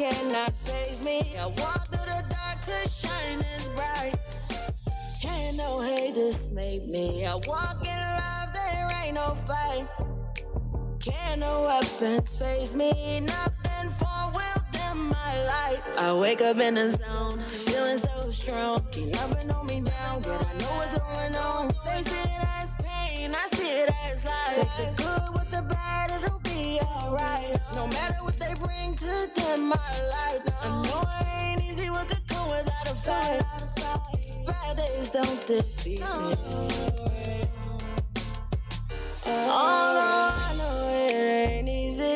cannot faze me. I walk through the dark to shine as bright. Can't no hate dismay me. I walk in love, there ain't no fight. Can't no weapons face me. Nothing for will dim my light. I wake up in the zone, feeling so strong. Keep nothing on me down, but I know what's going on. They see it as pain, I see it as life. Take the good with the bad, it'll be alright. No matter what they bring to dim my light. I know it ain't easy, what could come without a fight. Bad days don't defeat me. Although I know it ain't easy.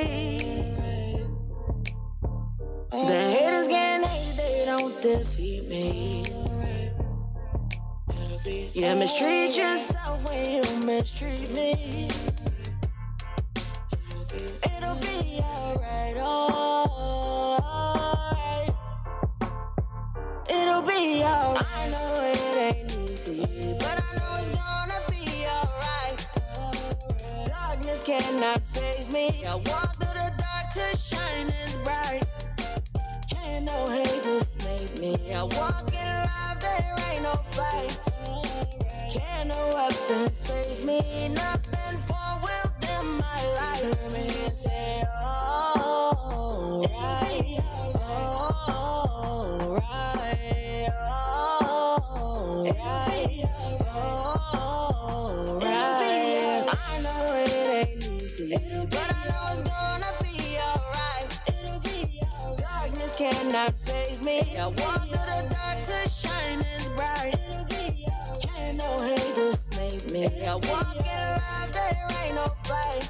The haters can hate, they don't defeat me. Yeah, mistreat yourself when you mistreat me. It'll be alright, alright. It'll be alright. I know it ain't easy, but I know it's gonna be alright. Darkness cannot faze me. I walk through the dark to shine as bright. Can't no hate dismay me. I walk in love, there ain't no fight. Can't no weapons face me. Nothing for will dim my light. Hear me and say, oh, right, oh, right, oh, right, oh, right. I know it ain't easy, but I know it's gonna be alright. Darkness cannot faze me. I walk through the dark to shine as bright. Can't no hate dismay me. I walk in love, there ain't no fight.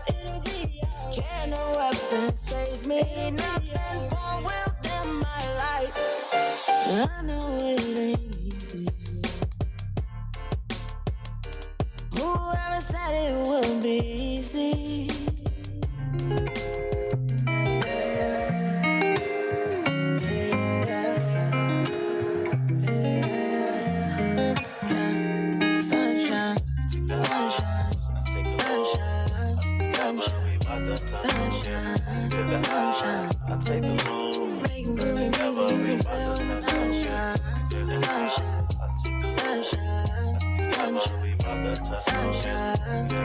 Can't no weapons face me. Nothing for will dim my light. I know it ain't easy. Whoever said it would be easy. Sunshine, I take the load. Making good together, we find the sunshine. Sunshine, I take the sunshine. Sunshine, we find the sunshine.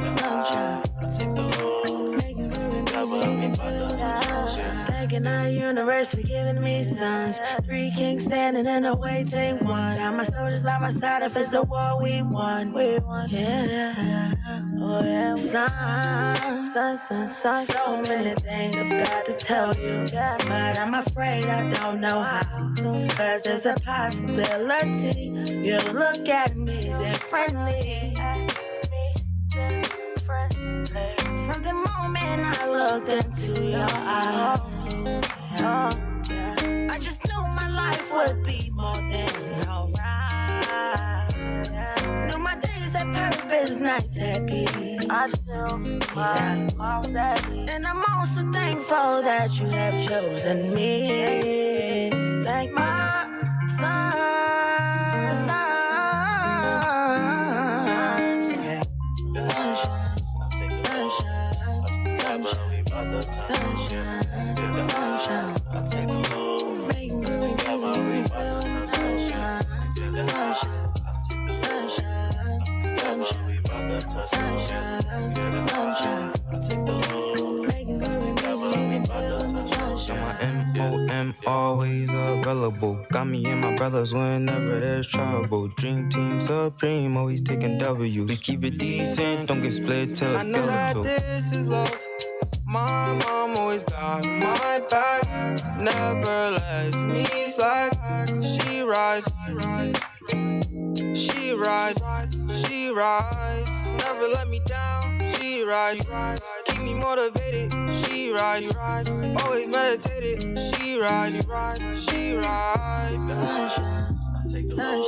Sunshine, I take the load. Making good together, we find the sunshine. Thanking the universe for giving me sons. 3 kings standing in the waiting one. Got my soldiers by my side. If it's a war, we won. We won. Yeah. Oh yeah, sun. So many things I've got to tell you, but I'm afraid I don't know how. Cause there's a possibility you'll look at me differently. From the moment I looked into your eyes, I just knew my life would be more than alright. Knew my days had purpose, nights had peace. I still and I'm also thankful that you have chosen me. Like my sunshine. I take the load. Making good together, we feel the sunshine. Sunshine. I take the load. Making good together, we feel the sunshine. My M.O.M. always available. Got me and my brothers whenever there's trouble. Dream team supreme, always taking W's. We keep it decent, don't get split till it's skeletal. I know that this is love. My mom always got my back. Never lets me slack. She rise. She rise. Never let me down. She rise. Keep me motivated. She rise. Always meditated. She rise. Sunshine, I take the load.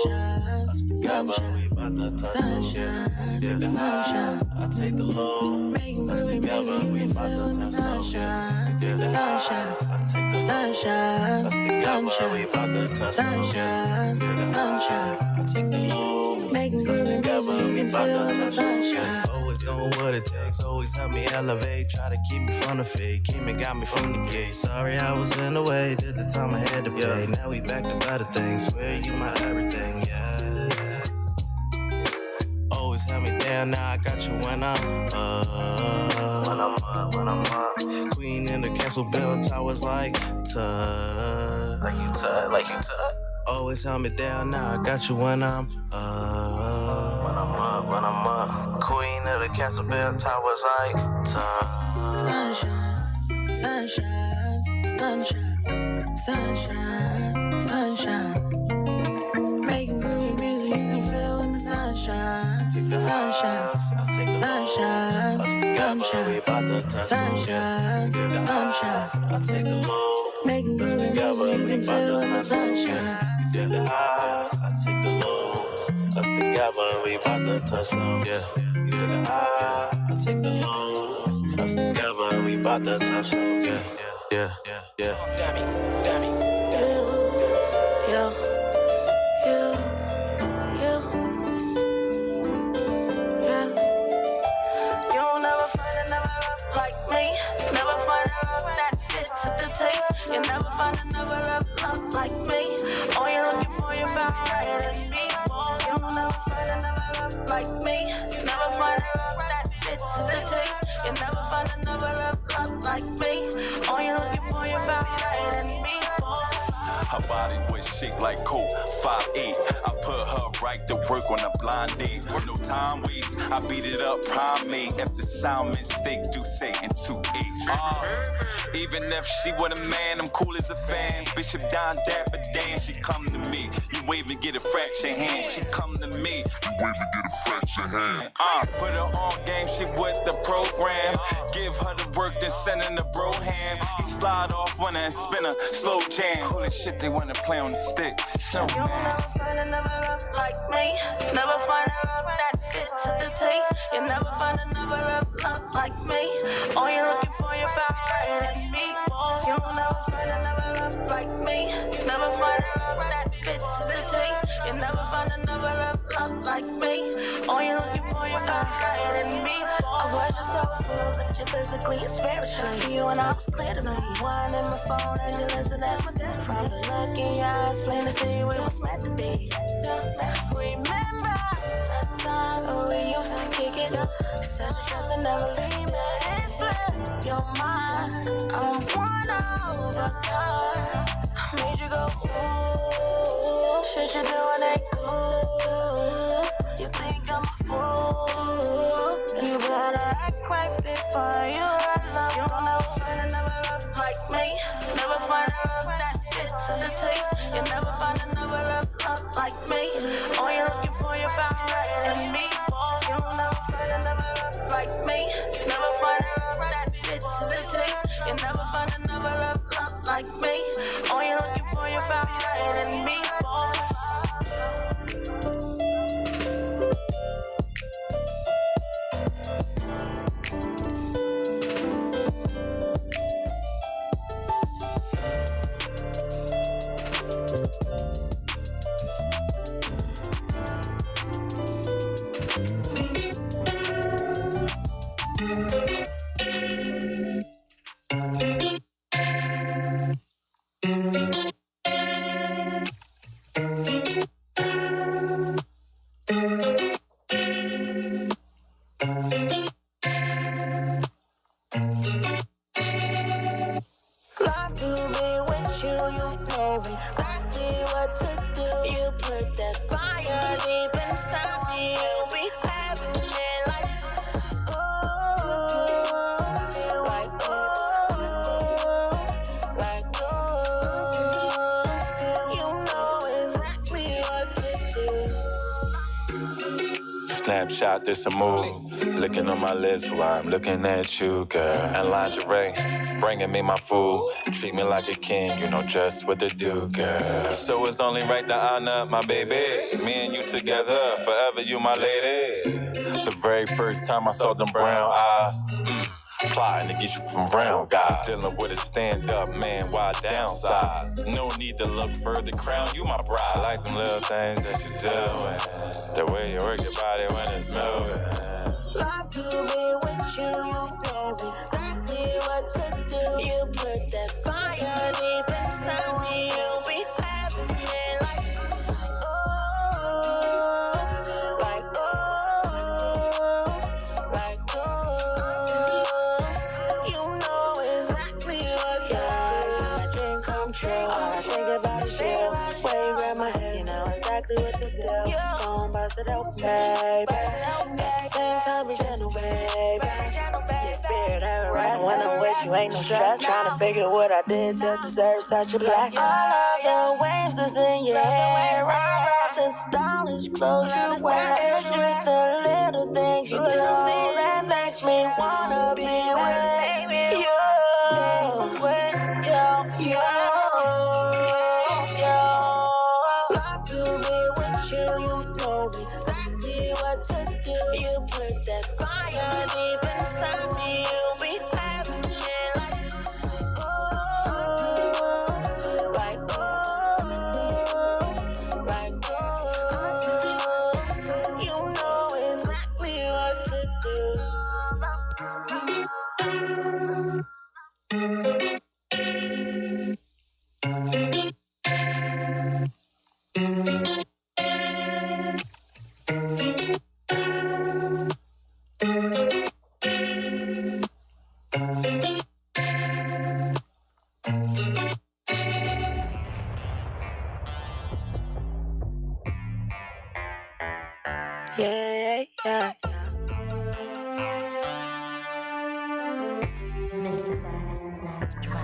I take the load. Making good together, we feel the sunshine. Sunshine, I take the sunshine. We find the sunshine. Sunshine, I take the load. Making good together, we find the sunshine. always doing what it takes. Always help me elevate. Try to keep me from the fake. Keep me, got me from the gate. Sorry I was in the way. Did the time I had to pay. Now we back to better things. Swear you my everything, yeah. Always held me down, now I got you when I'm up. When I'm up. Queen in the castle built towers like Tut. Like you Tut. Always held me down, now I got you when I'm up. When I'm up. Queen of the castle built towers like Tut. Sunshine, sunshine, sunshine, sunshine, sunshine. Making groovy music, you can feel in the sunshine. Sunshine, sunshine, sunshine, sunshine, sunshine. I take the low. Making groovy music, you can feel in the sunshine. You take the highs, I take the lows. Us together, we about to touch them. Yeah. You take the high, I take the lows. Us together, we about to touch them. Yeah. Damn it. Yeah. You'll never find another love like me. Never find a love that fits to the tape. You'll never find another love like me. All you're looking for, you found right in me. You'll never find another love like me. You never find a love that fits to the tape. You'll never find another love like me. All you're looking for, you found right in me. Her body was shaped like Coke, 5'8". I put her right to work on a blind date. No time waste, I beat it up primate. If the sound mistake, do say in 2/8. Even if she was a man, I'm cool as a fan. Bishop Don Dapper Dan, she come to me. You wave and get a fracture hand. She come to me. You wave and get a fracture hand. Put her on game, she with the program. Give her the work, then send her the bro hand. He slide off when I spin a slow jam. Cool as shit, they wanna play on the stick. You'll never find another love like me. Never find a love that fits to the tape. You'll never find another love like me. All you're looking for, you found right in me. You'll never find another love like me. Never find a love that fits to the tape. You'll never find another love like me. All you're looking for, you found right in me. I was just so full, that you physically and spiritually. For you and I was clear to me. One in my phone, as you listen, that's my destiny. From the look in your eyes, plain to see we was meant to be. Remember that time when we used to kick it up. You said you trust and never leave me. It's split your mind. I'm one of a kind. I made you go, ooh. Shit you doing ain't cool. You think I'm a fool. You better act right before you run love. You'll never find another love like me. Never find a love that fits to the tape. You'll never find another love like me. All you're looking for, you found right in me. You'll never find another love like me. Never find a love that fits to the tape. You'll never find another love like me. All you're looking for, you found right in me. Love to be with you, you know exactly what to do. You put that fire deep inside me, you be having it like, ooh, like, you know exactly what to do. Snapshot, this a move. Licking on my lips while I'm looking at you, girl. And lingerie, bringing me my food. Treat me like a king, you know just what to do, girl. So it's only right to honor my baby. Me and you together, forever you my lady. The very first time I saw them brown eyes, Plotting to get you from round guys. Dealing with a stand-up man while downsize. No need to look further, crown you my bride. I like them little things that you do. The way you work your body when it's moving. Love to be with you, you know exactly what to do. You put that fire deep inside me, you'll be having it like, oh, like, oh, like, oh. You know exactly what my dream come true. All I think about is you. When you grab my hand, you know exactly what to do. Don't bust it out, baby. Same time, be gentle, baby. Your spirit ever right when I'm with you, ain't no stress. Trying to figure what I did to deserve such a blessing. All of the waves that's in your hair, all of the stylish clothes you wear. It's just the little things you do that makes me wanna be with you. Love to be with you, you know exactly what to do. You put that fire deep inside me, you'll be having it like, oh, like, oh, like, oh. You know exactly what to do. Yeah, yeah, yeah.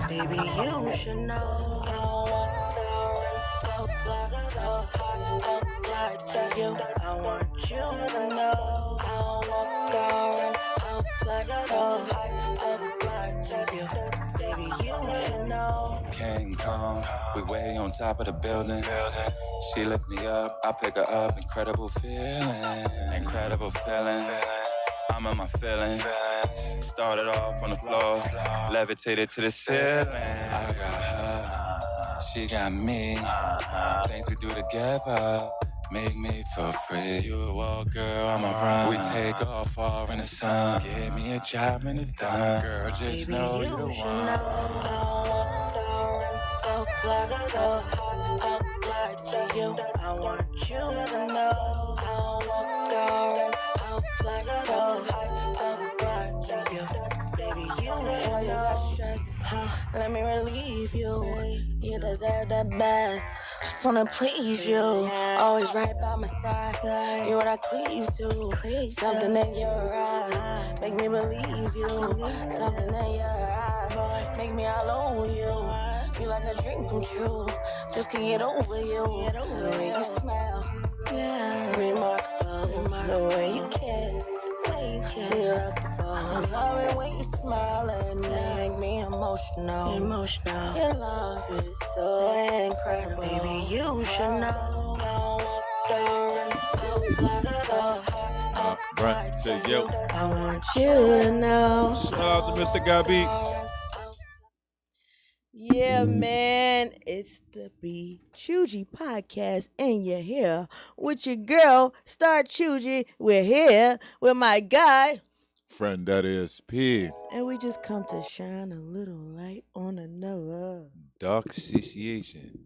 Baby, you should know I want to fly so high up glide to you. I want you to know I want to fly so high up glide to you. Baby, you should know. King Kong, we way on top of the building. She lift me up, I pick her up. Incredible feeling, incredible feeling. I'm in my feelings. Started off on the floor, levitated to the ceiling. I got her, she got me. Things we do together make me feel free. You a wild girl, I'm a run. We take off far in the sun. Give me a job and it's done. Girl, just Baby, know you the should one. know I want to fly so high up glide to you. I want you to know I want to fly so high up glide to you. Baby, you should know stress. Let me relieve you. You deserve the best. Just wanna please you. Always right by my side. You what I cleave to. Something in your eyes make me believe you. Something in your eyes make me all over you. You like a dream come true. Just can't get over you. The way you smile, remarkable. The way you kiss, delectable. I love it when you smile and make me emotional. Your love is so incredible. Baby, you should know. Right to you. I want you to know. Shout out to Mr. Guy Beats. Yeah, man, it's the BeeChougie Podcast, and you're here with your girl, StarChougie. We're here with my guy, Friend that is P. and we just come to shine a little light on another. Dark situation.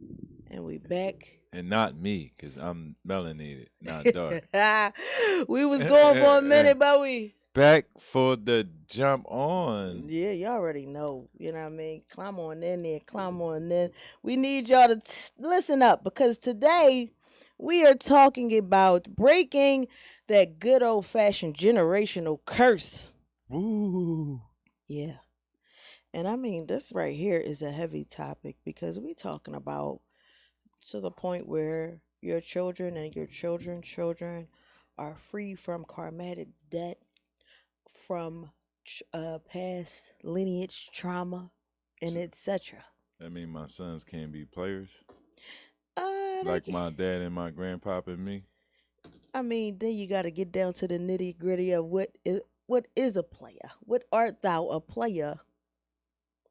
And we back. And not me, because I'm melanated, not dark. We was going for a minute, but we... Back for the jump on. Yeah, you already know. You know what I mean? Climb on in there, climb on in. We need y'all to listen up, because today we are talking about breaking that good old-fashioned generational curse. Woo. Yeah. And I mean, this right here is a heavy topic, because we talking about to the point where your children and your children's children are free from karmatic debt, from past lineage trauma, and etc. That mean my sons can't be players? Like Like my dad and my grandpapa and me? I mean, then you got to get down to the nitty gritty of what what is a player? What art thou a player?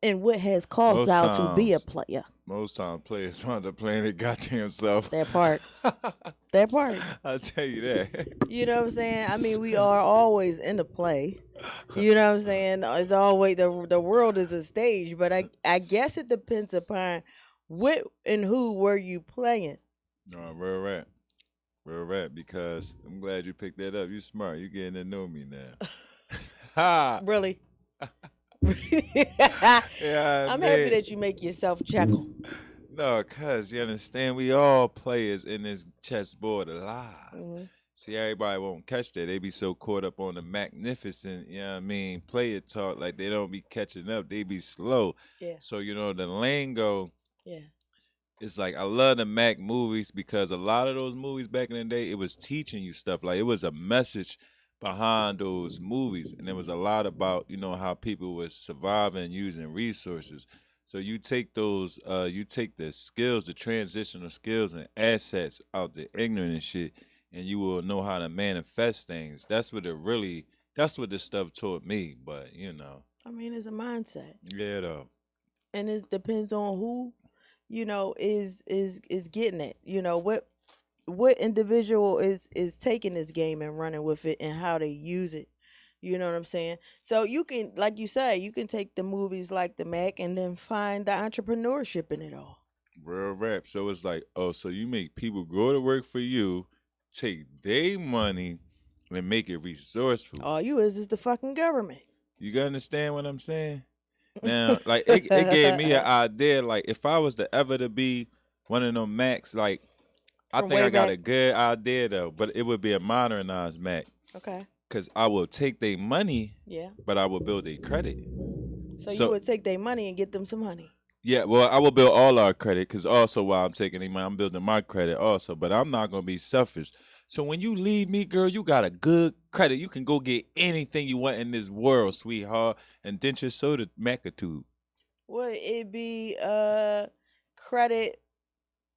And what has caused Most thou to be a times, player? most times players wind up playing their goddamn self. That part. That part. I'll tell you that. You know what I'm saying? I mean, we are always in the play. You know what I'm saying? It's always the world is a stage, but I guess it depends upon what and who were you playing. No, real rap. Real rap, because I'm glad you picked that up. You smart. You getting to know me now. Ha! Really? Yeah, I'm man. happy that you make yourself chuckle. No, cuz you understand, we all players in this chessboard alive. Mm-hmm. See, everybody won't catch that. They be so caught up on the magnificent, you know what I mean, player talk, like they don't be catching up. They be slow. Yeah. So, the lingo, Yeah. it's like I love the Mac movies because a lot of those movies back in the day, it was teaching you stuff. Like it was a message behind those movies. And there was a lot about, how people was surviving using resources. So you take those, you take the skills, the transitional skills and assets out the ignorant and shit, and you will know how to manifest things. That's what this stuff taught me. But I mean, it's a mindset, yeah, though. and it depends on who, is getting it. What individual is taking this game and running with it, and how they use it. You know what I'm saying? So you can, like you say, you can take the movies like the Mac and then find the entrepreneurship in it all. Real rap. So it's like, oh, so you make people go to work for you, take their money, and make it resourceful. All you is the fucking government. You gotta understand what I'm saying? Now, like, it gave me an idea. Like, if I was to be one of them Macs, like, I From think way I got back. a good idea, though. But it would be a modernized Mac. Okay. Because I will take their money, Yeah. but I will build their credit. So you would take their money and get them some honey. Yeah, well, I will build all our credit because also while I'm taking their money, I'm building my credit also. But I'm not going to be selfish. So when you leave me, girl, you got a good credit. You can go get anything you want in this world, sweetheart. And denture soda macatube. Would it be a credit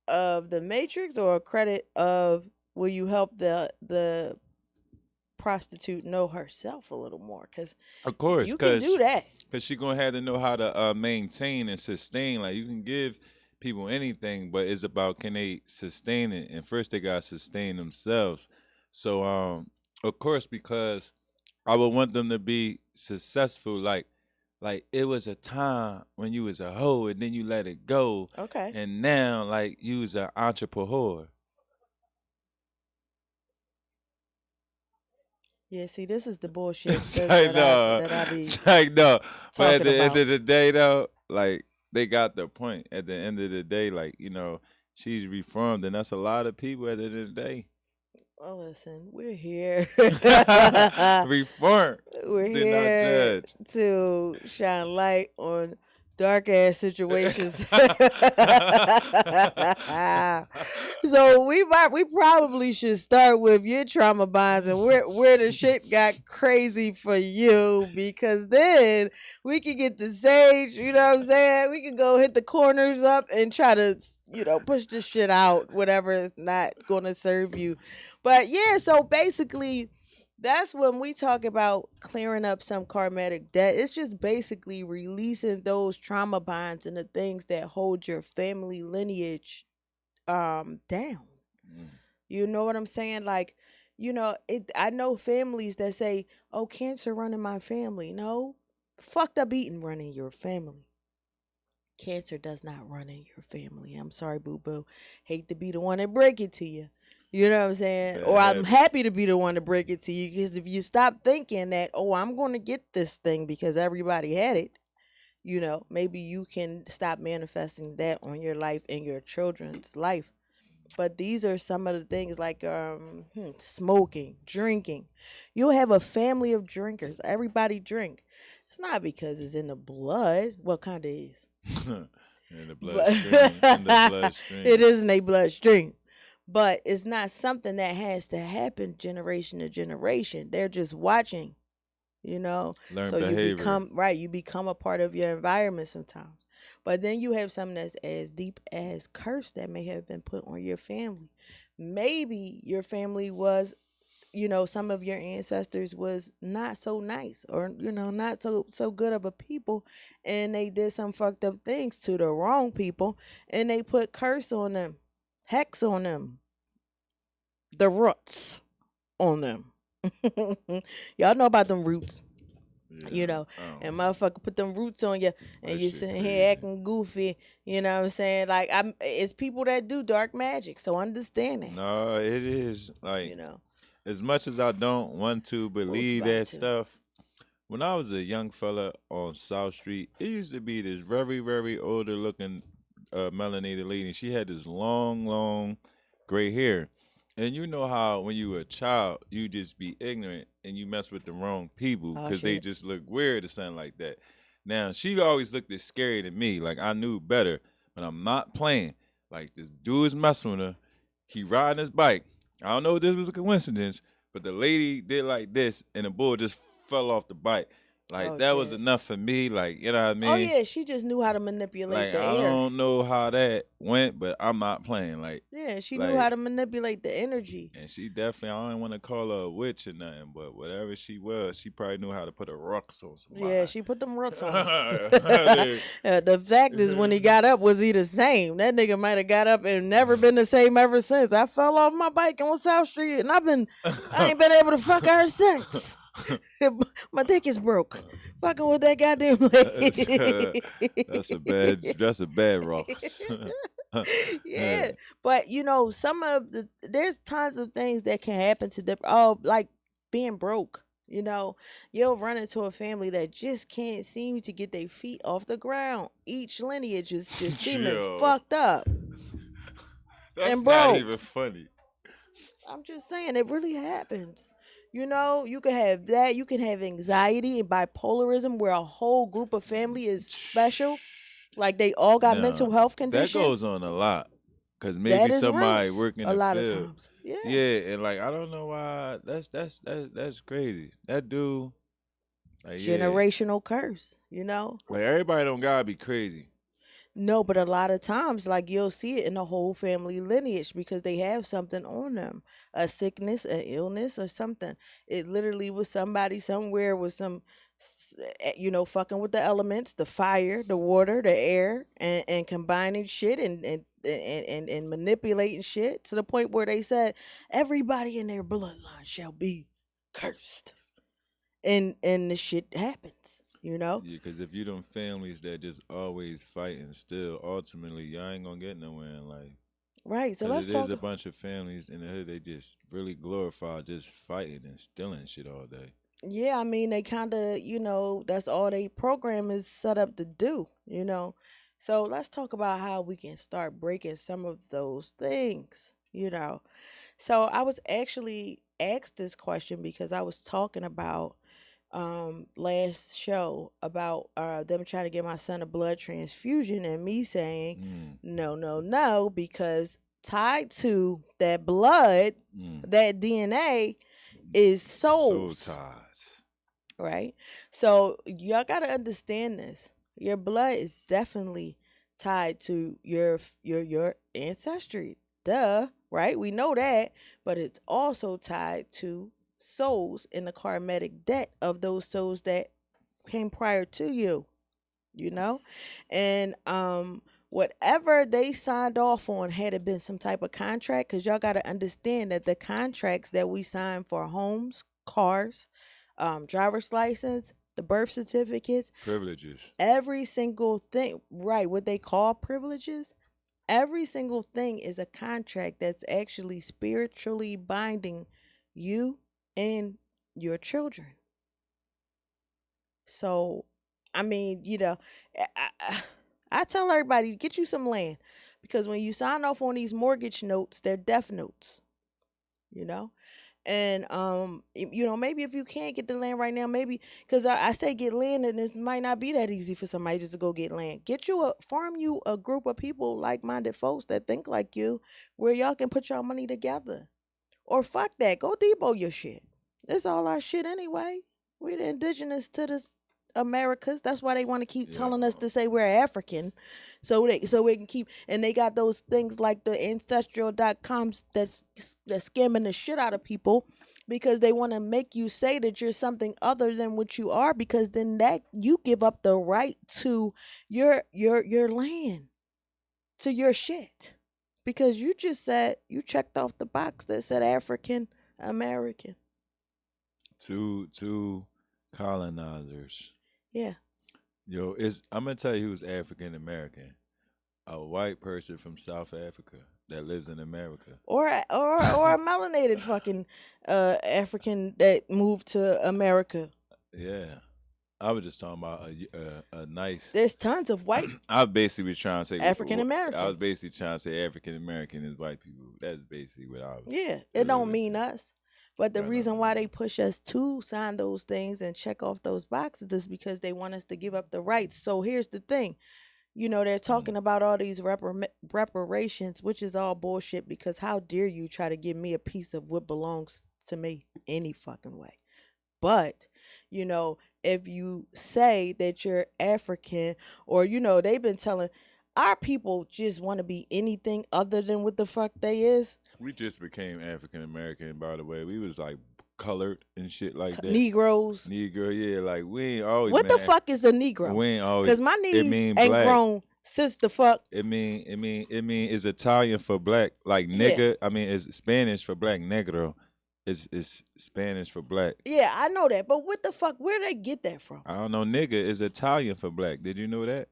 of the Matrix or a credit of will you help the prostitute know herself a little more? Because Of course, you can do that. Because she's going to have to know how to maintain and sustain. Like, you can give people anything, but it's about can they sustain it? And first they got to sustain themselves. So, of course, because I would want them to be successful. Like it was a time when you was a hoe and then you let it go. Okay. And now, like, you was an entrepreneur. Yeah, see, this is the bullshit It's like, that I be It's like, no. But at talking the end about. of the day, though, like, they got the point. At the end of the day, like, she's reformed, and that's a lot of people at the end of the day. Well, listen, we're here. Reformed. We're Did not here judge. to shine light on dark ass situations. So we probably should start with your trauma bonds and where the shit got crazy for you, because then we can get the sage, you know what I'm saying? We can go hit the corners up and try to, push this shit out, whatever is not gonna serve you. But yeah, so basically that's when we talk about clearing up some karmatic debt. It's just basically releasing those trauma bonds and the things that hold your family lineage down. You know what I'm saying? Like, I know families that say, oh, cancer running my family. No, fucked up eating running your family. Cancer does not run in your family. I'm sorry, boo-boo. Hate to be the one that break it to you. You know what I'm saying? Or I'm happy to be the one to break it to you, because if you stop thinking that, oh, I'm going to get this thing because everybody had it, maybe you can stop manifesting that on your life and your children's life. But these are some of the things like smoking, drinking. You'll have a family of drinkers. Everybody drink. It's not because it's in the blood. What kind of is? In the bloodstream. It is in their bloodstream. But it's not something that has to happen generation to generation. They're just watching, Learn so behavior. you become a part of your environment sometimes. But then you have something that's as deep as curse that may have been put on your family. Maybe your family was some of your ancestors was not so nice, or not so good of a people, and they did some fucked up things to the wrong people, and they put curse on them, hex on them, the roots on them. Y'all know about them roots. Yeah, And motherfucker put them roots on you, and That you shit sitting crazy. here acting goofy. You know what I'm saying? Like, it's people that do dark magic, so understand that. No, it is like You know, as much as I don't want to believe spot that to. stuff. When I was a young fella on South Street, it used to be this very, very older looking melanated lady. She had this long, long gray hair. And you know how when you were a child, you just be ignorant and you mess with the wrong people Oh, because they shit. just look weird or something like that. Now, she always looked as scary to me. Like, I knew better, but I'm not playing. Like, this dude's messing with her. He riding his bike. I don't know if this was a coincidence, but the lady did like this, and the bull just fell off the bike. Like, Oh, that was shit. enough for me. Like, you know what I mean? Oh yeah, she just knew how to manipulate Like, the I air. don't know how that went, but I'm not playing. Like, Yeah, she knew how to manipulate the energy. and she definitely, I don't want to call her a witch or nothing, but whatever she was, she probably knew how to put a rocks on somebody. Yeah, she put them roots on. Yeah. The fact is, when he got up, was he the same? That nigga might have got up and never been the same ever since. I fell off my bike on South Street, and I ain't been able to fuck her since. My dick is broke. Fucking with that goddamn lady. That's a bad rocks. Yeah, but there's tons of things that can happen to different. Oh, like being broke. You'll run into a family that just can't seem to get their feet off the ground. Each lineage is just seeming Yo. fucked up. That's And not bro- even funny. I'm just saying, it really happens. You can have that. You can have anxiety and bipolarism, where a whole group of family is special. Like they all got Nah, mental health conditions. That goes on a lot. Because That maybe is somebody roots working a the lot field. of times. Yeah. Yeah, and like I don't know why that's crazy. That dude, like, yeah. Generational curse. Like everybody don't gotta be crazy. No, but a lot of times, like you'll see it in the whole family lineage because they have something on them, a sickness, an illness, or something. It literally was somebody somewhere with some, fucking with the elements, the fire, the water, the air, and combining shit and manipulating shit to the point where they said everybody in their bloodline shall be cursed, and the shit happens. Yeah, because if you them families that just always fighting still, ultimately y'all ain't gonna get nowhere in life. Right. So 'Cause let's it talk. is a bunch of families in the hood they just really glorify just fighting and stealing shit all day. Yeah, I mean, they kind of, that's all they program is set up to do. So let's talk about how we can start breaking some of those things. So I was actually asked this question because I was talking about last show about them trying to get my son a blood transfusion, and me saying no, because tied to that blood, that DNA is Soul souls. ties. Right? So y'all gotta understand this. Your blood is definitely tied to your ancestry. Duh, right? We know that, but it's also tied to souls in the karmatic debt of those souls that came prior to you. And whatever they signed off on, had it been some type of contract, because y'all got to understand that the contracts that we sign for homes, cars, driver's license, the birth certificates, Privileges. every single thing, right, what they call privileges, every single thing is a contract that's actually spiritually binding you and your children. So, I mean, I tell everybody, get you some land, because when you sign off on these mortgage notes, they're death notes. And maybe if you can't get the land right now, maybe because I say get land, and this might not be that easy for somebody just to go get land. Form you a group of people, like-minded folks that think like you, where y'all can put your money together. Or fuck that, go depot your shit. It's all our shit anyway. We the indigenous to this Americas. That's why they want to keep telling us to say we're African, so we can keep. And they got those things like the ancestral.coms that's scamming the shit out of people, because they want to make you say that you're something other than what you are, because then that you give up the right to your land, to your shit, because you just said you checked off the box that said African American. Two colonizers. Yeah. Yo, I'm gonna tell you who's African American. A white person from South Africa that lives in America. Or a melanated fucking African that moved to America. Yeah. I was just talking about a nice. There's tons of white I basically was trying to say African I Americans. was basically trying to say African American is white people. That's basically what I was. Yeah, it don't alluding mean to. us. But the Right, reason right, why right. they push us to sign those things and check off those boxes is because they want us to give up the rights. So here's the thing. They're talking about all these reparations, which is all bullshit, because how dare you try to give me a piece of what belongs to me any fucking way. But, if you say that you're African, or, they've been telling our people just want to be anything other than what the fuck they is. We just became African American, by the way. We was like colored and shit like that. Negroes. Negro, yeah, like we ain't always. What been the fuck is a Negro? We ain't always. Because my knees mean ain't black. grown since the fuck. It mean it's Italian for black, like nigga. I mean it's Spanish for black, negro. It's Spanish for black. Yeah, I know that, but what the fuck? Where they get that from? I don't know, nigga is Italian for black. Did you know that?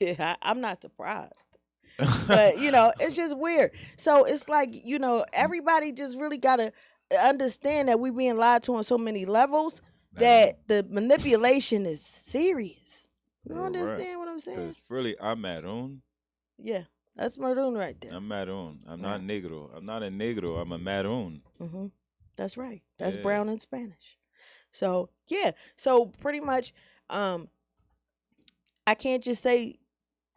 Yeah, I'm not surprised. But it's just weird. So it's like, everybody just really gotta understand that we being lied to on so many levels that the manipulation is serious. You Right. understand what I'm saying? Because really, I'm Maroon. Yeah, that's maroon right there. I'm Maroon. I'm not negro. I'm not a negro. I'm a Maroon. Mm-hmm. That's right. That's Yeah. brown in Spanish. So yeah. So pretty much, I can't just say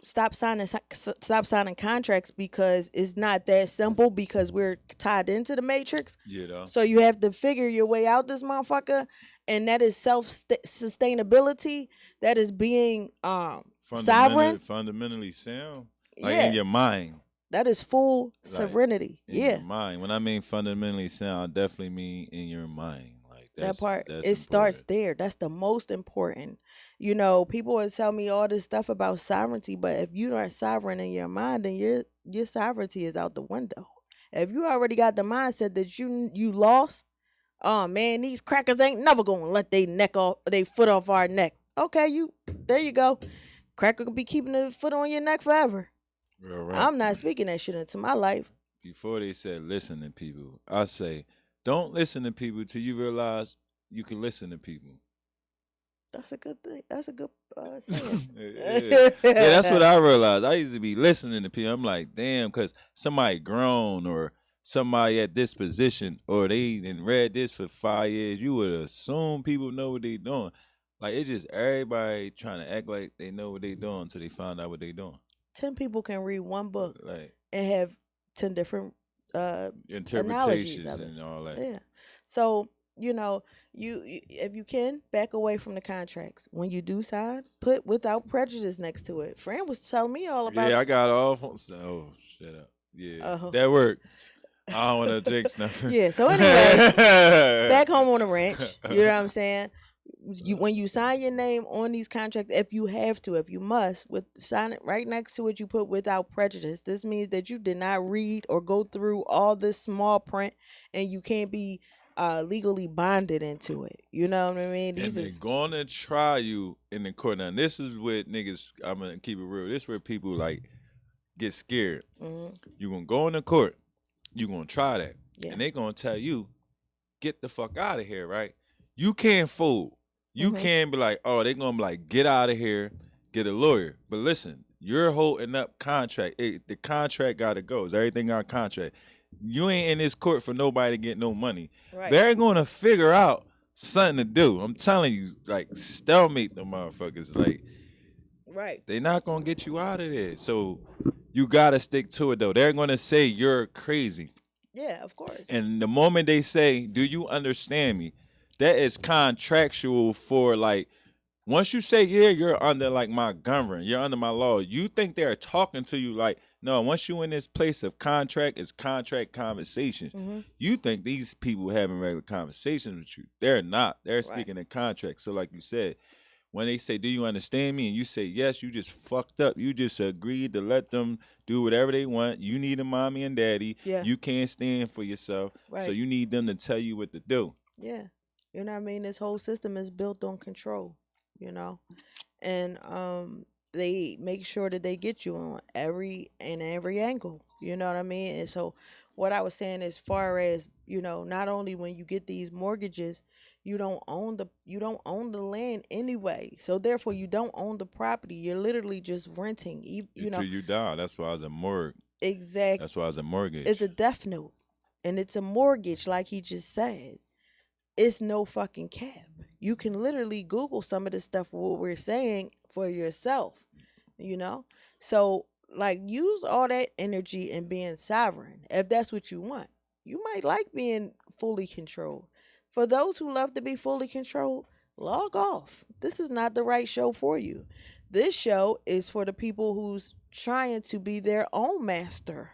stop signing contracts, because it's not that simple, because we're tied into the matrix. You know. So you have to figure your way out this motherfucker, and that is sustainability. That is being sovereign, fundamentally sound. Like yeah. in your mind. That is full Like, sovereignty. In Yeah. your mind. When I mean fundamentally sound, I definitely mean in your mind. Like That part, that's it starts important. there. That's the most important. People will tell me all this stuff about sovereignty, but if you aren't sovereign in your mind, then your sovereignty is out the window. If you already got the mindset that you lost, oh man, these crackers ain't never gonna let they foot off our neck. Okay, there you go. Cracker could be keeping the foot on your neck forever. Real right. I'm not speaking that shit into my life. Before they said listen to people, I say don't listen to people till you realize you can listen to people. That's a good thing. That's a good saying. Yeah, that's what I realized. I used to be listening to people. I'm like, damn, because somebody grown or somebody at this position or they done read this for 5 years, you would assume people know what they doing. Like, it's just everybody trying to act like they know what they doing until they find out what they doing. 10 people can read one book Like and have 10 different interpretations of it. and all that. Yeah. So, you if you can, back away from the contracts. When you do sign, put without prejudice next to it. Fran was telling me all about Yeah, I got off on. Oh, shut up. Yeah, that worked. I don't want to jinx nothing. Yeah, so anyway, back home on the ranch, you know what I'm saying? When you sign your name on these contracts, if you have to, if you must, sign it right next to it, you put without prejudice. This means that you did not read or go through all this small print, and you can't be legally bonded into it. You know what I mean? And they're gonna try you in the court. Now, this is what niggas, I'm gonna keep it real. This is where people like get scared. Mm-hmm. You're gonna go in the court, you're gonna try that. Yeah. And they gonna tell you, get the fuck out of here, right? You can't fool. You can't be like, oh, they gonna be like, get out of here, get a lawyer. But listen, you're holding up contract. The contract gotta go. Is everything got contract? You ain't in this court for nobody to get no money. Right. They're gonna figure out something to do. I'm telling you, like, stalemate the motherfuckers. Like, Right. they're not gonna get you out of there. So you gotta stick to it though. They're gonna say you're crazy. Yeah, of course. And the moment they say, do you understand me? That is contractual for, like, once you say, yeah, you're under, like, my government, you're under my law, you think they're talking to you like No, once you in this place of contract, it's contract conversations. Mm-hmm. You think these people having regular conversations with you. They're not. They're Right. speaking in contract. So like you said, when they say, "Do you understand me?" and you say yes, you just fucked up. You just agreed to let them do whatever they want. You need a mommy and daddy. Yeah. You can't stand for yourself. Right. So you need them to tell you what to do. Yeah. You know what I mean? This whole system is built on control, you know? And they make sure that they get you on every angle. You know what I mean? And so what I was saying as far as, you know, not only when you get these mortgages, you don't own the land anyway. So therefore you don't own the property. You're literally just renting. You know, Until you die. That's why it's a mortgage. exactly. That's why it's a mortgage. It's a death note. And it's a mortgage, like he just said. It's no fucking cap. You can literally Google some of the stuff what we're saying for yourself, you know? So, like, use all that energy in being sovereign if that's what you want. You might like being fully controlled. For those who love to be fully controlled, log off. This is not the right show for you. This show is for the people who's trying to be their own master.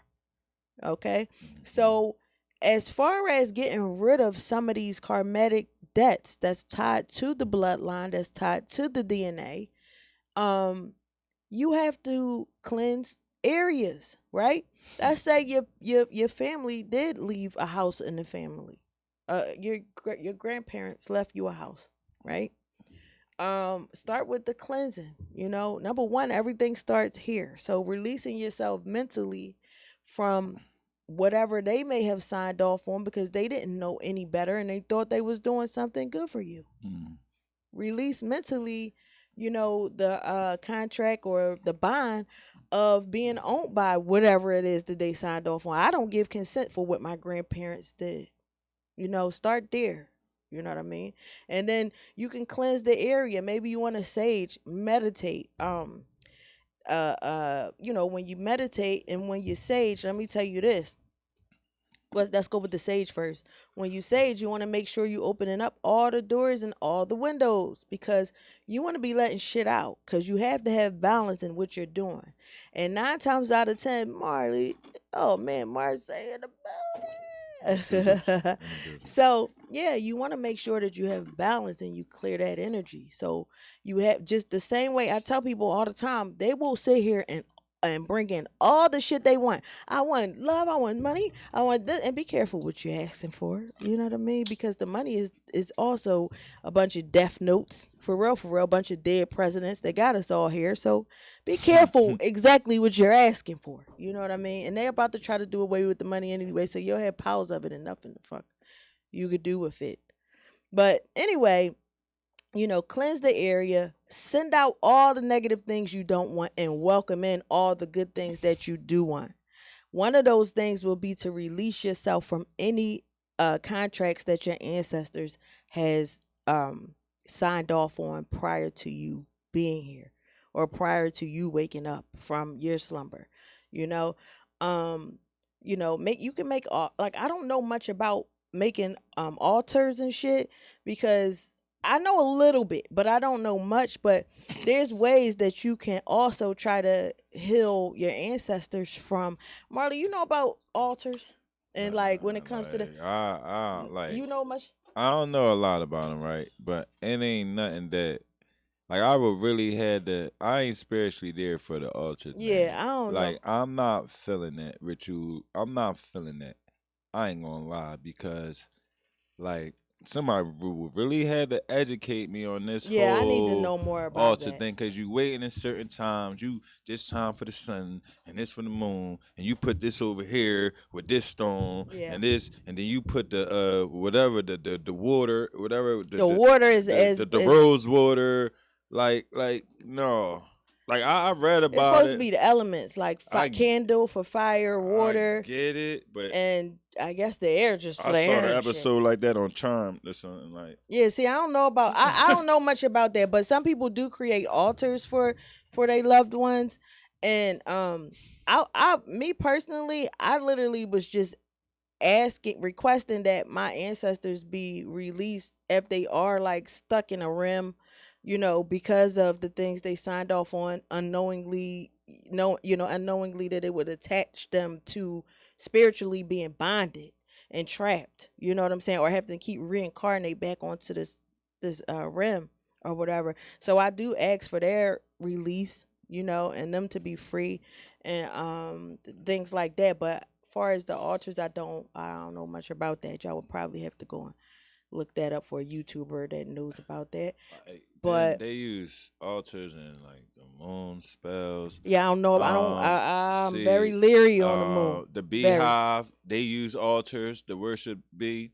Okay? So, as far as getting rid of some of these karmatic debts that's tied to the bloodline, that's tied to the DNA, you have to cleanse areas, right? Let's say your family did leave a house in the family. Your grandparents left you a house, right? Start with the cleansing. You know, number one, everything starts here. So releasing yourself mentally from whatever they may have signed off on because they didn't know any better and they thought they was doing something good for you. Release mentally, you know, the contract or the bond of being owned by whatever it is that they signed off on. I don't give consent for what my grandparents did. You know, start there. You know what I mean? And then you can cleanse the area. Maybe you want to sage, meditate. You know, when you meditate and when you sage, let me tell you this. Let's go with the sage first. When you sage, you want to make sure you opening up all the doors and all the windows because you want to be letting shit out because you have to have balance in what you're doing. And 9 times out of 10, Marley, oh man, Marley's saying about it. So yeah, you want to make sure that you have balance and you clear that energy. So you have just the same way I tell people all the time, they will sit here and bring in all the shit they want. I want love, I want money, I want this, and be careful what you're asking for. You know what I mean? Because the money is also a bunch of death notes. For real, a bunch of dead presidents. They got us all here. So be careful exactly what you're asking for. You know what I mean? And they're about to try to do away with the money anyway, so you'll have piles of it and nothing the fuck you could do with it. But anyway, you know, cleanse the area, send out all the negative things you don't want and welcome in all the good things that you do want. One of those things will be to release yourself from any contracts that your ancestors has signed off on prior to you being here or prior to you waking up from your slumber. You know, you can make like I don't know much about making altars and shit because I know a little bit, but I don't know much. But there's ways that you can also try to heal your ancestors from. Marley, you know about altars? And like when it comes to the, you know much? I don't know a lot about them, right? But it ain't nothing that, like, I would really had to. I ain't spiritually there for the altar. Yeah, I don't know. Like, I'm not feeling that ritual. I'm not feeling that. I ain't gonna lie because, like, somebody really had to educate me on this whole I need to know more about altar that. thing because you waiting at certain times. You this time for the sun and this for the moon, and you put this over here with this stone and this, and then you put the whatever the water, whatever the water is the rose water, like no. Like I read about it. It's supposed to be the elements, like candle for fire, water. I get it, but and I guess the air just flare. I saw the episode like that on Charm or something like. Yeah, see, I don't know about. I don't know much about that, but some people do create altars for their loved ones, and me personally, I literally was just requesting that my ancestors be released if they are like stuck in a rim. You know, because of the things they signed off on unknowingly unknowingly that it would attach them to spiritually being bonded and trapped. You know what I'm saying? Or have to keep reincarnate back onto this realm or whatever. So I do ask for their release, and them to be free and things like that. But far as the altars, I don't know much about that. Y'all would probably have to go and look that up for a YouTuber that knows about that. But they use altars and like the moon spells. yeah, I don't know. I'm very leery on the moon. The Very. beehive, they use altars to worship bee.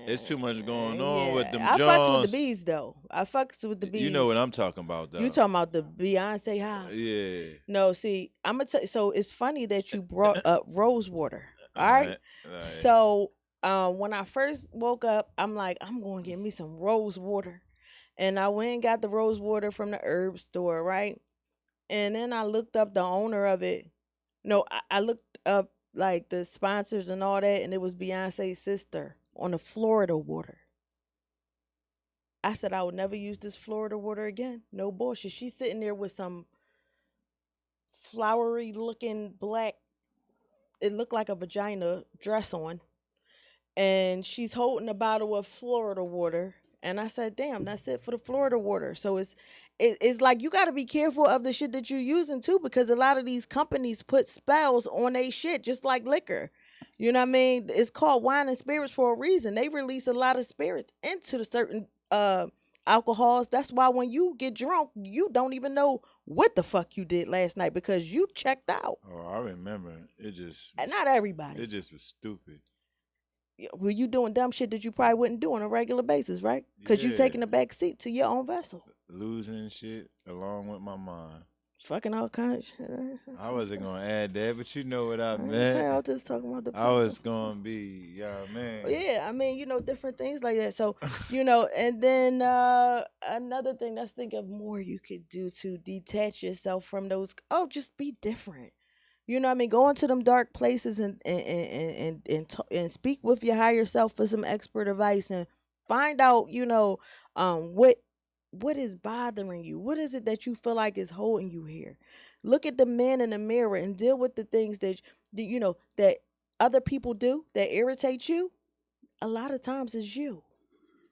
It's too much going on with them. I fucks with the Johns. bees though. I fucks with the bees. You know what I'm talking about, though. You talking about the Beyonce house? Yeah. No, see, I'm gonna tell you. So it's funny that you brought up rose water. All right. So when I first woke up, I'm like, I'm going to get me some rose water, and I went and got the rose water from the herb store, right? And then I looked up the owner of it. No, I looked up like the sponsors and all that, and it was Beyonce's sister on the Florida water. I said I would never use this Florida water again. No bullshit. She's sitting there with some flowery looking black, it looked like a vagina dress on. And she's holding a bottle of Florida water. And I said, damn, that's it for the Florida water. So it's like you got to be careful of the shit that you're using too, because a lot of these companies put spells on they shit, just like liquor. You know what I mean? It's called wine and spirits for a reason. They release a lot of spirits into the certain alcohols. That's why when you get drunk, you don't even know what the fuck you did last night because you checked out. Oh, I remember. It just... And not everybody. It just was stupid. Were you doing dumb shit that you probably wouldn't do on a regular basis, right? Because you taking the back seat to your own vessel. Losing shit along with my mind. Fucking all kind of shit. I wasn't going to add that, but you know what I I meant. was just talking about the I was going to be, man. Yeah, I mean, different things like that. So, and then another thing, let's think of more you could do to detach yourself from those. Oh, just be different. You know what I mean? Go into them dark places and speak with your higher self for some expert advice and find out, what is bothering you? What is it that you feel like is holding you here? Look at the man in the mirror and deal with the things that that other people do that irritate you. A lot of times it's you.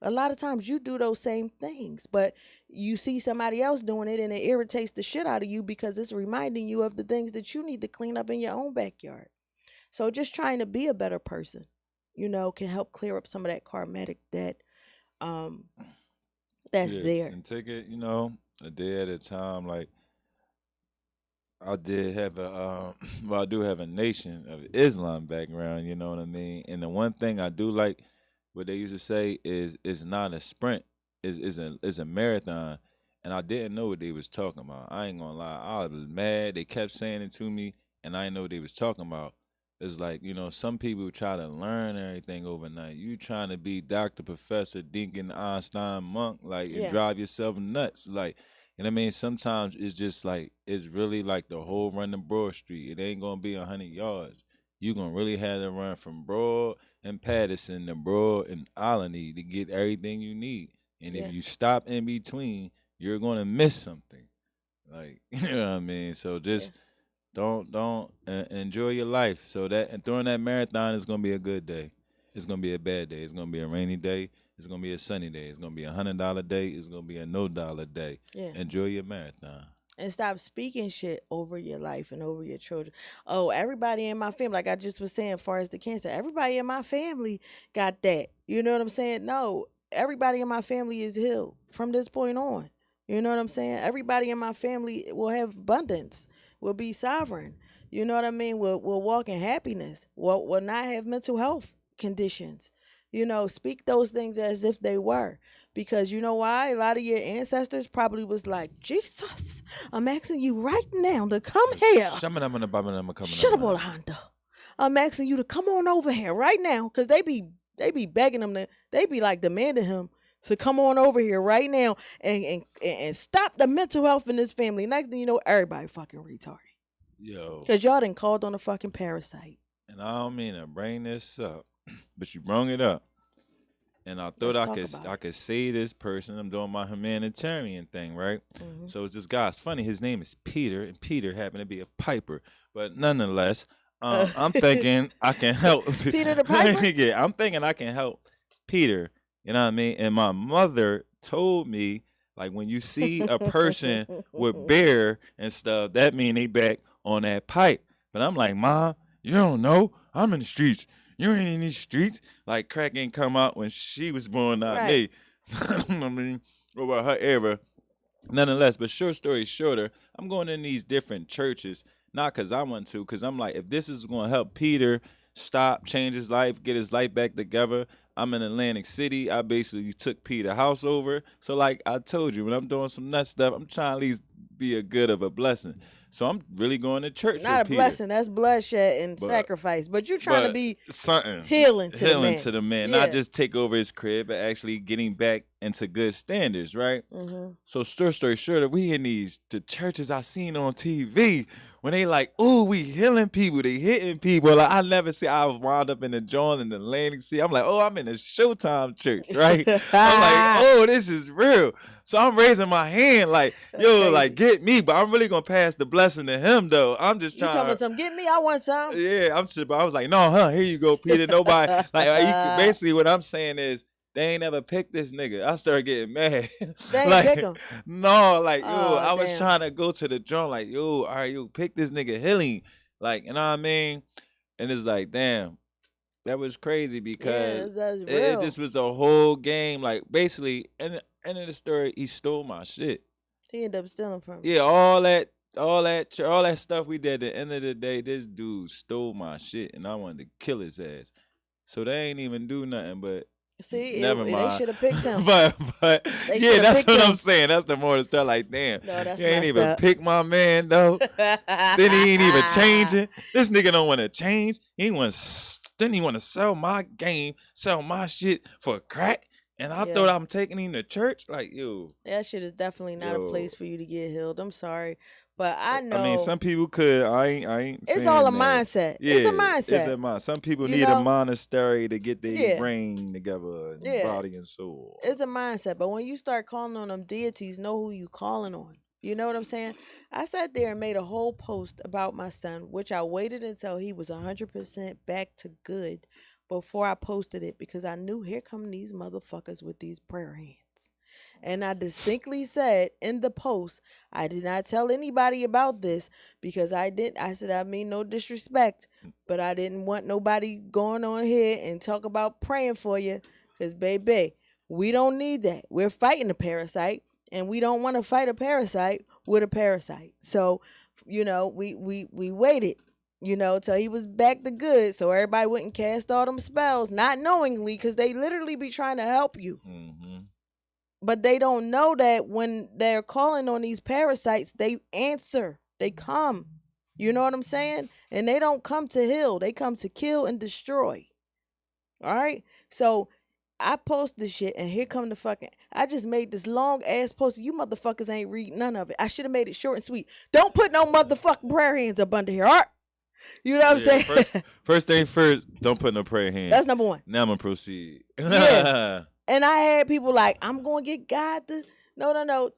A lot of times you do those same things, but you see somebody else doing it and it irritates the shit out of you because it's reminding you of the things that you need to clean up in your own backyard. So just trying to be a better person, can help clear up some of that karmatic that's there. And take it, a day at a time. Like, I did have I do have a Nation of Islam background, you know what I mean? And the one thing I do like, what they used to say is it's not a sprint, it's a marathon. And I didn't know what they was talking about. I ain't gonna lie. I was mad. They kept saying it to me, and I didn't know what they was talking about. It's like, some people try to learn everything overnight. You trying to be Dr. Professor Deacon Einstein Monk, and drive yourself nuts. Like, you know what I mean? Sometimes it's just like, it's really like the whole run to Broad Street. It ain't gonna be 100 yards. You gonna really have to run from Broad and Patterson to Broad and Alany to get everything you need. And if you stop in between, you're gonna miss something. Like, you know what I mean? So just don't enjoy your life. So that, and during that marathon, it's gonna be a good day. It's gonna be a bad day. It's gonna be a rainy day. It's gonna be a sunny day. It's gonna be $100 day. It's gonna be a $0 day. Yeah. Enjoy your marathon. And stop speaking shit over your life and over your children. Oh, everybody in my family, like I just was saying, as far as the cancer, everybody in my family got that. You know what I'm saying? No, everybody in my family is healed from this point on. You know what I'm saying? Everybody in my family will have abundance, will be sovereign. You know what I mean? Will walk in happiness, will not have mental health conditions. Speak those things as if they were. Because you know why? A lot of your ancestors probably was like, Jesus, I'm asking you right now to come here. I'm asking you to come on over here right now. Because they be begging him they be like demanding him to come on over here right now and stop the mental health in this family. Next thing you know, everybody fucking retarded. Yo. Because y'all done called on a fucking parasite. And I don't mean to bring this up, but you brung it up. And I thought Let's talk I about could say this person. I'm doing my humanitarian thing, right? it. So it's this guy. It's funny. His name is Peter, and Peter happened to be a piper. But nonetheless, I'm thinking I can help. Peter the Piper? Yeah, I'm thinking I can help Peter. You know what I mean? And my mother told me, like, when you see a person with bear and stuff, that mean they back on that pipe. But I'm like, Mom, you don't know. I'm in the streets. You ain't in these streets. Like, crack ain't come out when she was born, not me. I mean, over her era. Nonetheless, but short story shorter, I'm going in these different churches, not because I want to, because I'm like, if this is going to help Peter stop, change his life, get his life back together. I'm in Atlantic City. I basically took Peter's house over. So, like I told you, when I'm doing some nut stuff, I'm trying to at least be a good of a blessing. So I'm really going to church Not with a Peter. blessing. That's bloodshed and sacrifice. But you trying to be something healing to the man. not just take over his crib, but actually getting back into good standards, right? Mm-hmm. So story short, we in the churches I seen on TV when they like, ooh, we healing people, they hitting people. Like, I never see. I wound up in the joint in the Atlantic City. I'm like, oh, I'm in a Showtime church, right? I'm like, oh, this is real. So I'm raising my hand like, yo, like, get me, but I'm really gonna pass the blessing to him though. I'm just trying. You talking about some? Get me? I want some. Yeah, I was like, no, here you go, Peter. Nobody basically what I'm saying is they ain't ever picked this nigga. I started getting mad. They ain't like, pick him. No, like, yo, I was damn. trying to go to the joint, like, yo, all right, yo, pick this nigga healing. Like, you know what I mean? And it's like, damn, that was crazy because that's it real. just was a whole game. Like, basically, in the end of the story, he stole my shit. He ended up stealing from me. Yeah, all that stuff we did. At the end of the day, this dude stole my shit, and I wanted to kill his ass. So they ain't even do nothing. But See, never they mind. should have picked him. but They yeah, shoulda that's picked what him. I'm saying. That's the more to start. Like, damn, No, that's you ain't messed even up. pick my man though. Then he ain't even changing. This nigga don't want to change. Then he want to sell my game, sell my shit for crack. And I Yeah. thought I'm taking him to church. Like, yo. That shit is definitely not a Yo. place for you to get healed. I'm sorry, but I know. I mean, some people could. I ain't. it's saying all a that. mindset. Yeah, It's a mindset. It's a mind. Some people You need know? a monastery to get their Yeah. brain together, and Yeah. body and soul. It's a mindset. But when you start calling on them deities, know who you calling on. You know what I'm saying? I sat there and made a whole post about my son, which I waited until he was 100% back to good before I posted it because I knew here come these motherfuckers with these prayer hands. And I distinctly said in the post, I did not tell anybody about this because I said, I mean, no disrespect, but I didn't want nobody going on here and talk about praying for you because, baby, we don't need that. We're fighting a parasite and we don't want to fight a parasite with a parasite. So, we waited, till he was back to good. So everybody wouldn't cast all them spells, not knowingly, because they literally be trying to help you. Mm-hmm. But they don't know that when they're calling on these parasites, they answer. They come. You know what I'm saying? And they don't come to heal. They come to kill and destroy. All right? So I post this shit, and here come the fucking... I just made this long-ass post. You motherfuckers ain't read none of it. I should have made it short and sweet. Don't put no motherfucking prayer hands up under here, all right? You know what I'm saying? First thing first, don't put no prayer hands. That's number one. Now I'm going to proceed. Yeah. And I had people like, I'm going to get God to... No.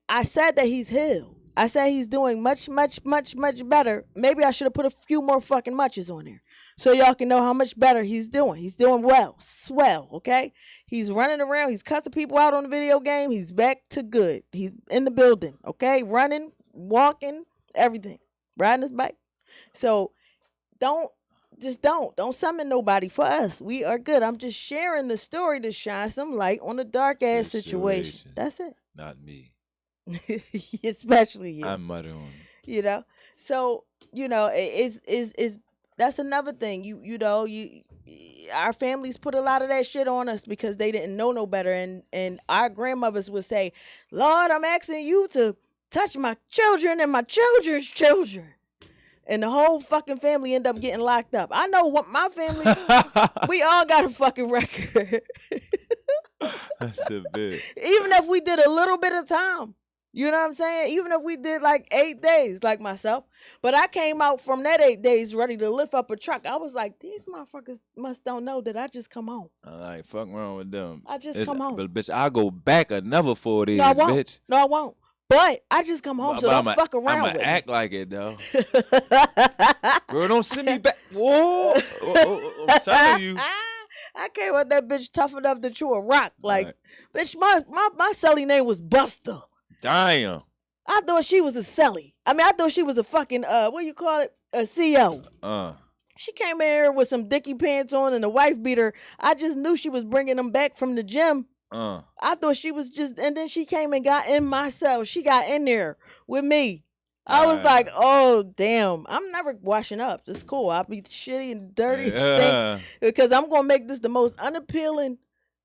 I said that he's healed. I said he's doing much, much, much, much better. Maybe I should have put a few more fucking muches on there so y'all can know how much better he's doing. He's doing well. Swell, okay? He's running around. He's cussing people out on the video game. He's back to good. He's in the building, okay? Running, walking, everything. Riding his bike. So don't summon nobody for us. We are good. I'm just sharing the story to shine some light on the dark ass situation. That's it. Not me. Especially you. I'm muttering. So it's that's another thing. Our families put a lot of that shit on us because they didn't know no better, and our grandmothers would say, Lord, I'm asking you to touch my children and my children's children. And the whole fucking family end up getting locked up. I know what my family, we all got a fucking record. That's the bit. Even if we did a little bit of time. You know what I'm saying? Even if we did like 8 days, like myself. But I came out from that 8 days ready to lift up a truck. I was like, these motherfuckers must don't know that I just come home. I'm like, fuck wrong with them. I just come home. But bitch, I'll go back another 4 days, No, I won't. bitch. No, I won't. But I just come home, so don't fuck around with me. I'ma act like it, though. Girl, don't send me back. Whoa. I'm telling you. I came with that bitch tough enough to chew a rock. Like, Right. bitch, my celly name was Buster. Damn. I thought she was a celly. I mean, I thought she was a fucking, what you call it? A CO. She came in here with some dicky pants on and a wife beater. I just knew she was bringing them back from the gym. I thought she was just, and then she came and got in my cell. She got in there with me. I was like, oh, damn. I'm never washing up. It's cool. I'll be shitty and dirty and stink because I'm going to make this the most unappealing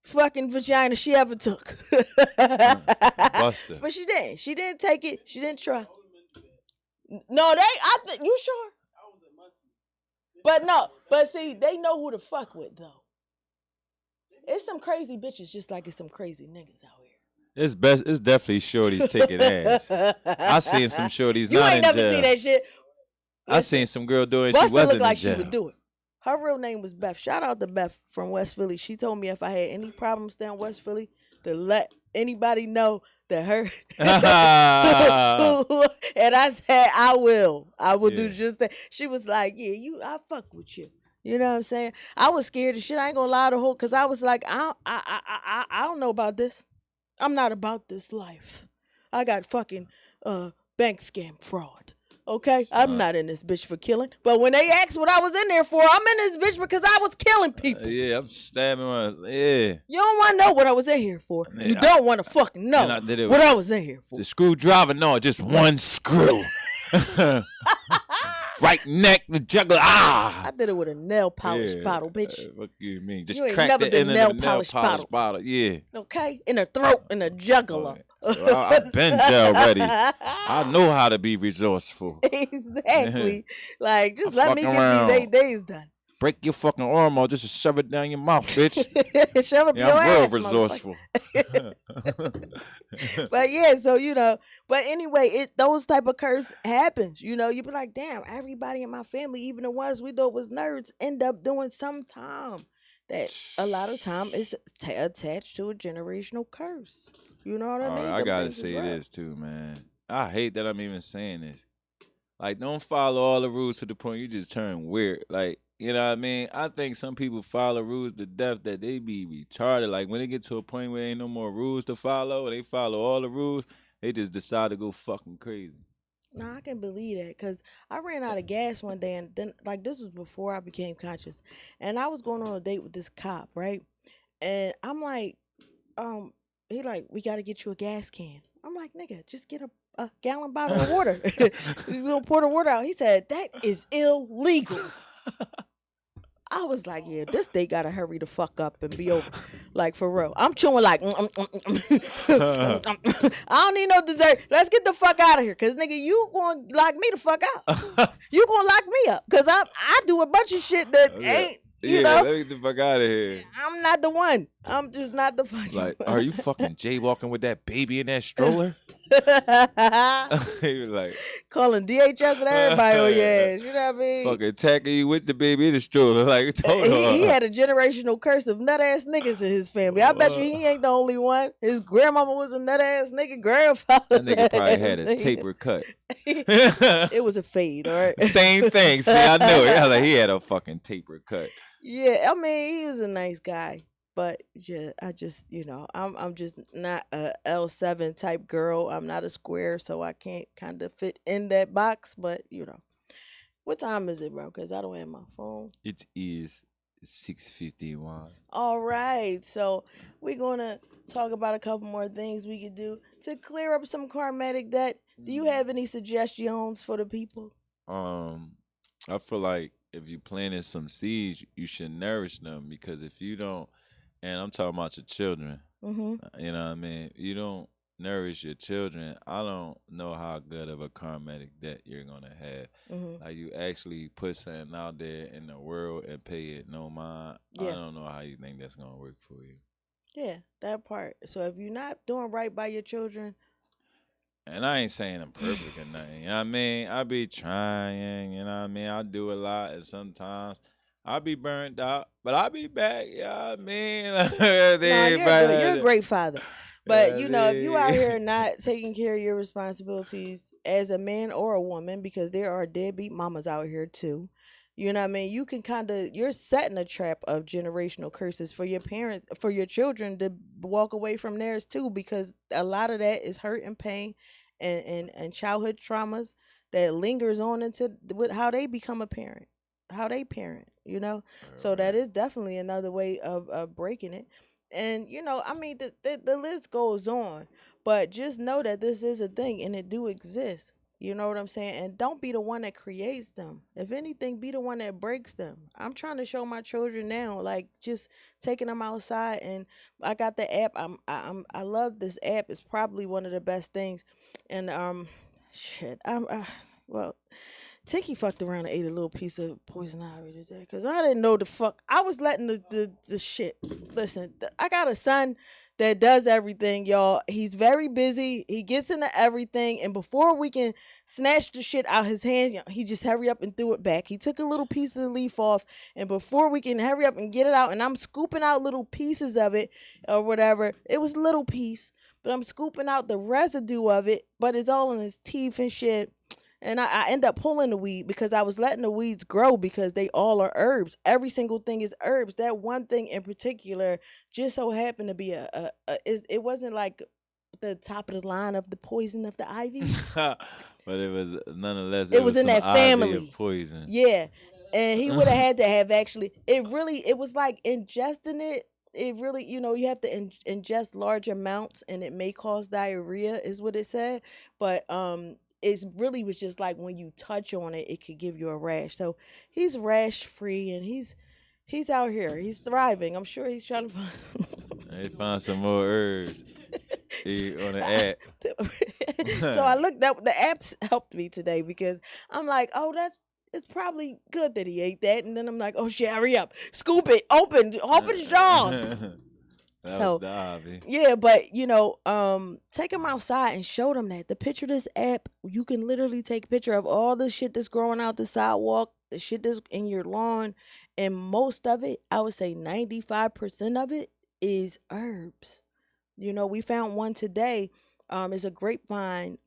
fucking vagina she ever took. Buster. But she didn't. She didn't take it. She didn't try. No, you sure? But no, but see, they know who to fuck with though. It's some crazy bitches just like it's some crazy niggas out here. It's definitely shorties taking ass. I seen some shorties You not ain't in never jail. see that shit. I seen some girl doing Buster she wasn't looked like in jail. she would do it. Her real name was Beth. Shout out to Beth from West Philly. She told me if I had any problems down West Philly, to let anybody know that her. And I said, I will. I will do just that. She was like, yeah, I fuck with you. You know what I'm saying? I was scared as shit. I ain't gonna lie to her because I was like, I don't know about this. I'm not about this life. I got fucking bank scam fraud. Okay, I'm not in this bitch for killing. But when they asked what I was in there for, I'm in this bitch because I was killing people. Yeah, I'm stabbing my. Yeah. You don't want to know what I was in here for. Man, you don't want to fucking know what I was in here for. The screwdriver, no, just one screw. Right neck, the jugular. I did it with a nail polish bottle, bitch. What you mean? Just You ain't crack never the did end nail of the nail polish polish bottle. Yeah. Okay? In the throat, in the jugular. So I've been jail ready. I know how to be resourceful. Exactly. Like, just let me fucking get around. these 8 days done. Break your fucking arm off just to shove it down your mouth, bitch. Shove up Yeah, your I'm real ass, resourceful. But yeah, so you know, but anyway, those type of curse happens. You know, you be like, damn, everybody in my family, even the ones we thought was nerds, end up doing some time that a lot of time is attached to a generational curse. You know what I mean? I Them gotta things is say rough. this too, man. I hate that I'm even saying this. Like, don't follow all the rules to the point you just turn weird. Like, you know what I mean? I think some people follow rules to death that they be retarded. Like, when they get to a point where there ain't no more rules to follow, and they follow all the rules, they just decide to go fucking crazy. No, I can believe that because I ran out of gas one day, and then like this was before I became conscious, and I was going on a date with this cop, right? And I'm like, he like, we got to get you a gas can. I'm like, nigga, just get a gallon bottle of water. We gonna pour the water out. He said that is illegal. I was like, yeah, this day gotta hurry the fuck up and be over. Like, for real. I'm chewing like, I don't need no dessert. Let's get the fuck out of here. Cause nigga, you gonna lock me the fuck out. You gonna lock me up. Cause I do a bunch of shit that ain't, you know. Let me get the fuck out of here. I'm not the one. I'm just not the fucking Like, one. are you fucking jaywalking with that baby in that stroller? He was like, calling DHS and everybody on your ass. You know what I mean? fucking attacking you with the baby in the stroller. Like, hold on. He had a generational curse of nut ass niggas in his family. I bet you he ain't the only one. His grandmama was a nut ass nigga. Grandfather. That nigga probably nut-ass had a nigga. taper cut. It was a fade, all right? Same thing. See, I knew it. I was like, he had a fucking taper cut. Yeah, I mean, he was a nice guy. But yeah, I just, you know, I'm just not a L7 type girl. I'm not a square, so I can't kind of fit in that box. But, you know, what time is it, bro? Because I don't have my phone. It is 6:51. All right, so we're going to talk about a couple more things we could do to clear up some karmatic debt. Do you have any suggestions for the people? I feel like if you planted some seeds, you should nourish them, because if you don't, and I'm talking about your children, Mm-hmm. you know what I mean? You don't nourish your children, I don't know how good of a karmatic debt you're going to have. Mm-hmm. Like, you actually put something out there in the world and pay it no mind. Yeah. I don't know how you think that's going to work for you. Yeah, that part. So if you're not doing right by your children, And I ain't saying I'm perfect or nothing. You know what I mean? I be trying, you know what I mean? I do a lot, and sometimes I be burnt out, but I be back, you know what I mean? No, you're good. You're a great father. But Yeah, you know, if you out here not taking care of your responsibilities as a man or a woman, because there are deadbeat mamas out here too. You know what I mean? You can you're setting a trap of generational curses for your parents, for your children to walk away from theirs too, because a lot of that is hurt and pain and childhood traumas that lingers on into with how they become a parent, how they parent, you know? So that is definitely another way of breaking it. And you know, I mean, the list goes on, but just know that this is a thing and it do exist. You know what I'm saying? And don't be the one that creates them. If anything, be the one that breaks them. I'm trying to show my children now, like just taking them outside. And I got the app. I love this app. It's probably one of the best things. And shit. Well, Tinky fucked around and ate a little piece of poison ivy today because I didn't know the fuck. I was letting the shit. Listen, I got a son that does everything, y'all. He's very busy. He gets into everything. And before we can snatch the shit out his hand, he just hurry up and threw it back. He took a little piece of the leaf off. And before we can hurry up and get it out, and I'm scooping out little pieces of it or whatever, it was a little piece, but I'm scooping out the residue of it, but it's all in his teeth and shit. And I end up pulling the weed because I was letting the weeds grow because they all are herbs. Every single thing is herbs. That one thing in particular just so happened to be it wasn't like the top of the line of the poison of the ivies. But it was nonetheless. It was in that family of poison. Yeah, and he would have had to have actually. It was like ingesting it. It really, you know, you have to ingest large amounts, and it may cause diarrhea, is what it said. But it really was just like when you touch on it, it could give you a rash. So he's rash free, and he's out here. He's thriving. I'm sure he's trying to find. They found some more herbs on the app. So I looked up. The apps helped me today because I'm like, oh, it's probably good that he ate that. And then I'm like, oh shit, hurry up, scoop it, open his jaws. That was the hobby. Yeah, but you know, take them outside and show them that. The picture of this app, you can literally take a picture of all the shit that's growing out the sidewalk, the shit that's in your lawn, and most of it, I would say 95% of it is herbs. You know, we found one today. It's a grapevine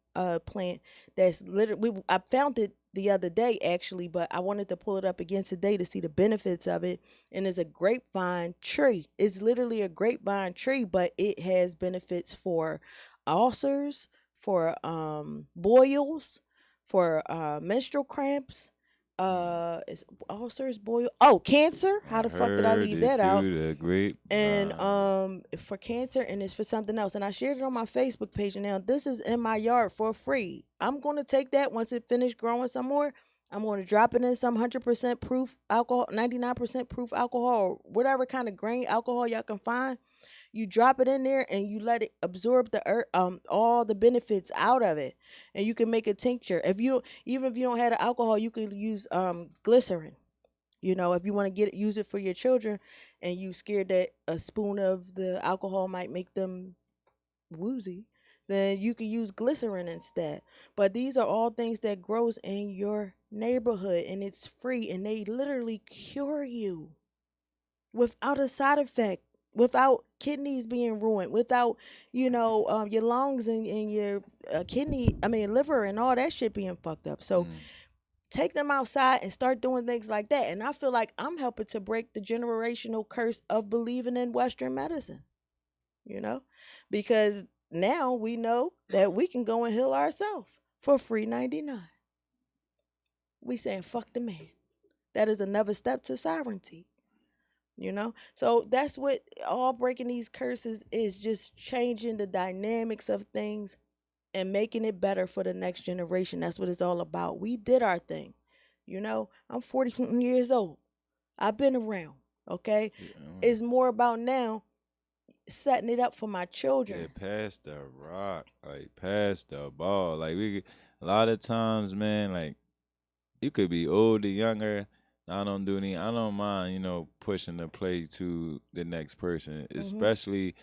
plant that's literally. I found it the other day actually, but I wanted to pull it up again today to see the benefits of it. And it's a grapevine tree. It's literally a grapevine tree, but it has benefits for ulcers, for boils, for menstrual cramps. It's ulcers, cancer. How the fuck did I leave that out? And for cancer, and it's for something else. And I shared it on my Facebook page. And now this is in my yard for free. I'm gonna take that once it finished growing some more. I'm gonna drop it in some 100% proof alcohol, 99% proof alcohol, or whatever kind of grain alcohol y'all can find. You drop it in there and you let it absorb all the benefits out of it, and you can make a tincture. Even if you don't have the alcohol, you can use glycerin. You know, if you want to use it for your children, and you scared that a spoon of the alcohol might make them woozy, then you can use glycerin instead. But these are all things that grows in your neighborhood, and it's free, and they literally cure you without a side effect, without kidneys being ruined, without your lungs and your liver and all that shit being fucked up. So take them outside and start doing things like that. And I feel like I'm helping to break the generational curse of believing in Western medicine, because now we know that we can go and heal ourselves for free 99. We saying fuck the man. That is another step to sovereignty. So that's what all breaking these curses is, just changing the dynamics of things and making it better for the next generation. That's what it's all about. We did our thing. I'm 40 years old. I've been around. Okay. Yeah. It's more about now setting it up for my children. Yeah, pass the rock, like pass the ball. Like a lot of times, man, like you could be older, younger. I don't mind, pushing the play to the next person, especially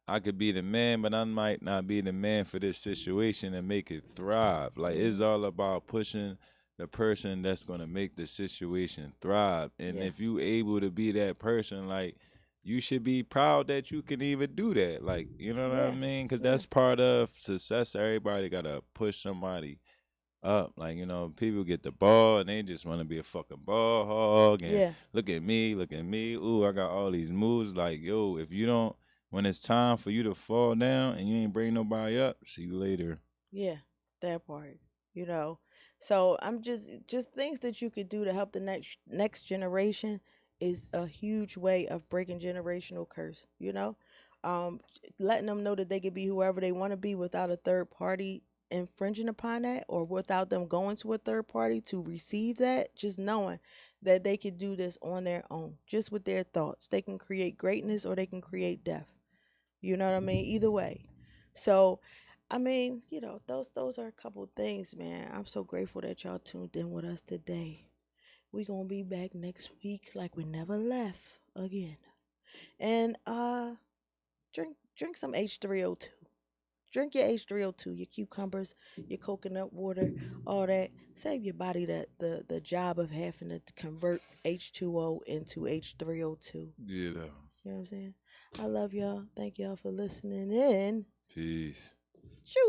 I could be the man, but I might not be the man for this situation and make it thrive. Like it's all about pushing the person that's gonna make the situation thrive. And Yeah. if you able to be that person, like you should be proud that you can even do that. Like, you know what I Yeah. mean? Because Yeah. that's part of success. Everybody gotta push somebody up. Like, people get the ball and they just want to be a fucking ball hog and Yeah. look at me, look at me. Ooh, I got all these moves. Like, yo, if you don't, when it's time for you to fall down and you ain't bring nobody up, see you later. Yeah, that part. You know. So I'm just things that you could do to help the next generation is a huge way of breaking generational curse, you know? Letting them know that they could be whoever they want to be without a third party infringing upon that or without them going to a third party to receive that, just knowing that they could do this on their own, just with their thoughts. They can create greatness or they can create death. You know what I mean? Either way. So, I mean, those are a couple things, man. I'm so grateful that y'all tuned in with us today. We gonna be back next week like we never left again. And drink some H3O2. Drink your H3O2, your cucumbers, your coconut water, all that. Save your body the job of having to convert H2O into H3O2. Yeah. You know what I'm saying? I love y'all. Thank y'all for listening in. Peace.